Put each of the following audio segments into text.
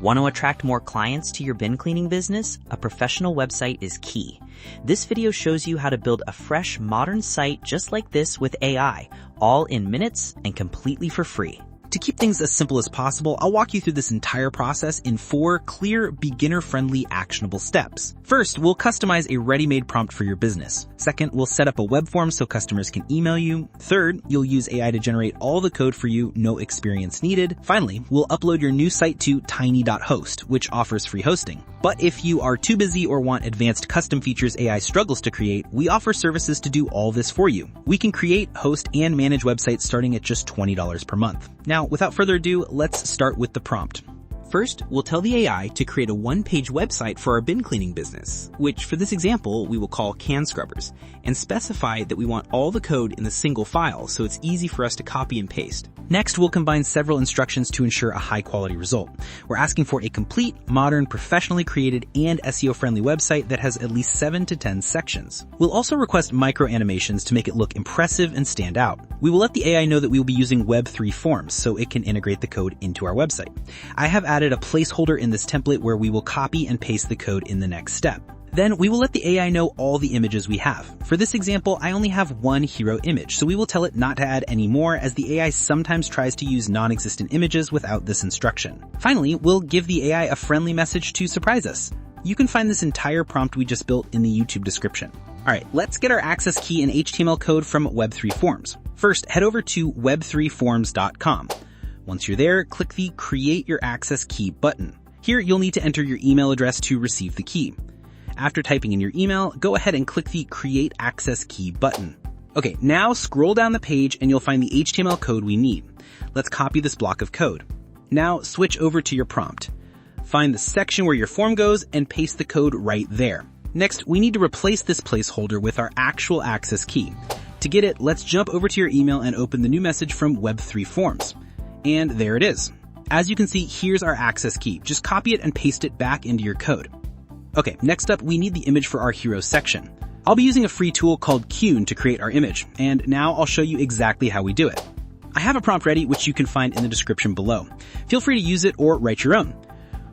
Want to attract more clients to your bin cleaning business? A professional website is key. This video shows you how to build a fresh, modern site just like this with AI, all in minutes and completely for free. To keep things as simple as possible, I'll walk you through this entire process in 4 clear, beginner-friendly, actionable steps. First, we'll customize a ready-made prompt for your business. Second, we'll set up a web form so customers can email you. Third, you'll use AI to generate all the code for you, no experience needed. Finally, we'll upload your new site to tiny.host, which offers free hosting. But if you are too busy or want advanced custom features AI struggles to create, we offer services to do all this for you. We can create, host, and manage websites starting at just $20 per month. Now, without further ado, let's start with the prompt. First, we'll tell the AI to create a one-page website for our bin cleaning business, which for this example, we will call Can Scrubbers, and specify that we want all the code in the single file so it's easy for us to copy and paste. Next, we'll combine several instructions to ensure a high-quality result. We're asking for a complete, modern, professionally created, and SEO-friendly website that has at least 7 to 10 sections. We'll also request micro-animations to make it look impressive and stand out. We will let the AI know that we will be using Web3 forms so it can integrate the code into our website. I have added a placeholder in this template where we will copy and paste the code in the next step. Then we will let the AI know all the images we have. For this example, I only have one hero image, so we will tell it not to add any more as the AI sometimes tries to use non-existent images without this instruction. Finally, we'll give the AI a friendly message to surprise us. You can find this entire prompt we just built in the YouTube description. Alright, let's get our access key and HTML code from Web3 Forms. First, head over to web3forms.com. Once you're there, click the Create Your Access Key button. Here, you'll need to enter your email address to receive the key. After typing in your email, go ahead and click the Create Access Key button. Okay, now scroll down the page and you'll find the HTML code we need. Let's copy this block of code. Now switch over to your prompt. Find the section where your form goes and paste the code right there. Next, we need to replace this placeholder with our actual access key. To get it, let's jump over to your email and open the new message from Web3 Forms. And there it is. As you can see, here's our access key. Just copy it and paste it back into your code. Okay, next up, we need the image for our hero section. I'll be using a free tool called Qn to create our image, and now I'll show you exactly how we do it. I have a prompt ready, which you can find in the description below. Feel free to use it or write your own.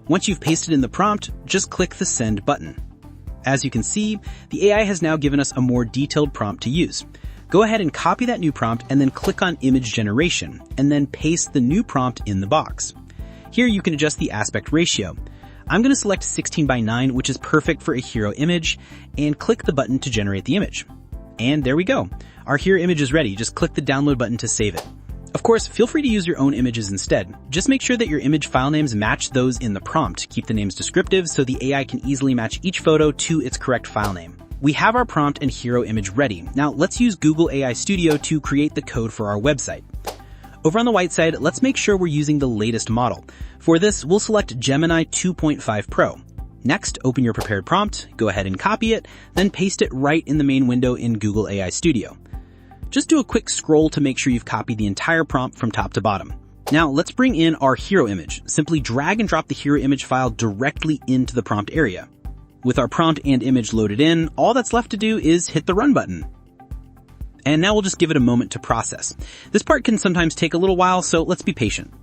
Once you've pasted in the prompt, just click the Send button. As you can see, the AI has now given us a more detailed prompt to use. Go ahead and copy that new prompt and then click on Image Generation, and then paste the new prompt in the box. Here you can adjust the aspect ratio. I'm going to select 16:9, which is perfect for a hero image, and click the button to generate the image. And there we go. Our hero image is ready. Just click the download button to save it. Of course, feel free to use your own images instead. Just make sure that your image file names match those in the prompt. Keep the names descriptive so the AI can easily match each photo to its correct file name. We have our prompt and hero image ready. Now let's use Google AI Studio to create the code for our website. Over on the right side, let's make sure we're using the latest model. For this, we'll select Gemini 2.5 Pro. Next, open your prepared prompt, go ahead and copy it, then paste it right in the main window in Google AI Studio. Just do a quick scroll to make sure you've copied the entire prompt from top to bottom. Now let's bring in our hero image. Simply drag and drop the hero image file directly into the prompt area. With our prompt and image loaded in, all that's left to do is hit the Run button. And now we'll just give it a moment to process. This part can sometimes take a little while, so let's be patient.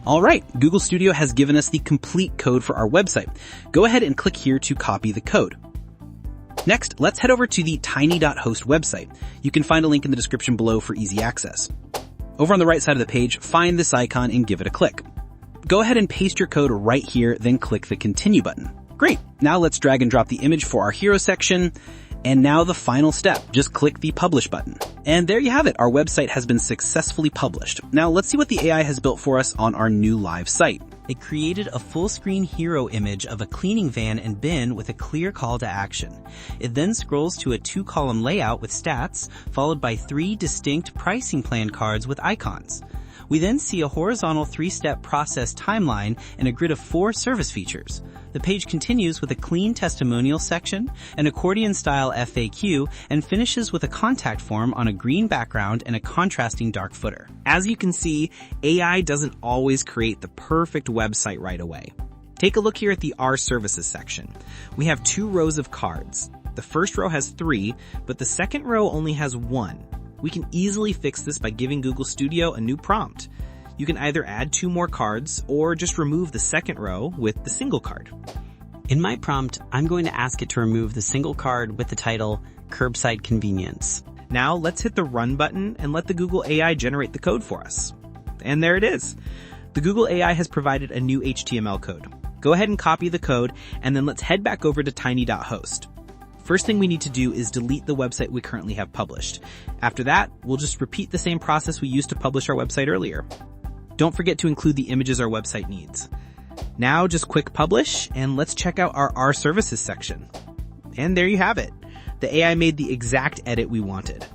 Alright, Google Studio has given us the complete code for our website. Go ahead and click here to copy the code. Next, let's head over to the tiny.host website. You can find a link in the description below for easy access. Over on the right side of the page, find this icon and give it a click. Go ahead and paste your code right here, then click the Continue button. Great! Now let's drag and drop the image for our hero section. And now the final step, just click the Publish button. And there you have it, our website has been successfully published. Now let's see what the AI has built for us on our new live site. It created a full-screen hero image of a cleaning van and bin with a clear call to action. It then scrolls to a 2-column layout with stats, followed by 3 distinct pricing plan cards with icons. We then see a horizontal 3-step process timeline and a grid of 4 service features. The page continues with a clean testimonial section, an accordion-style FAQ, and finishes with a contact form on a green background and a contrasting dark footer. As you can see, AI doesn't always create the perfect website right away. Take a look here at the Our Services section. We have 2 rows of cards. The first row has 3, but the second row only has 1. We can easily fix this by giving Google Studio a new prompt. You can either add 2 more cards or just remove the second row with the single card. In my prompt, I'm going to ask it to remove the single card with the title Curbside Convenience. Now let's hit the Run button and let the Google AI generate the code for us. And there it is. The Google AI has provided a new HTML code. Go ahead and copy the code, and then let's head back over to tiny.host. First thing we need to do is delete the website we currently have published. After that, we'll just repeat the same process we used to publish our website earlier. Don't forget to include the images our website needs. Now just click Publish, and let's check out our Services section. And there you have it. The AI made the exact edit we wanted.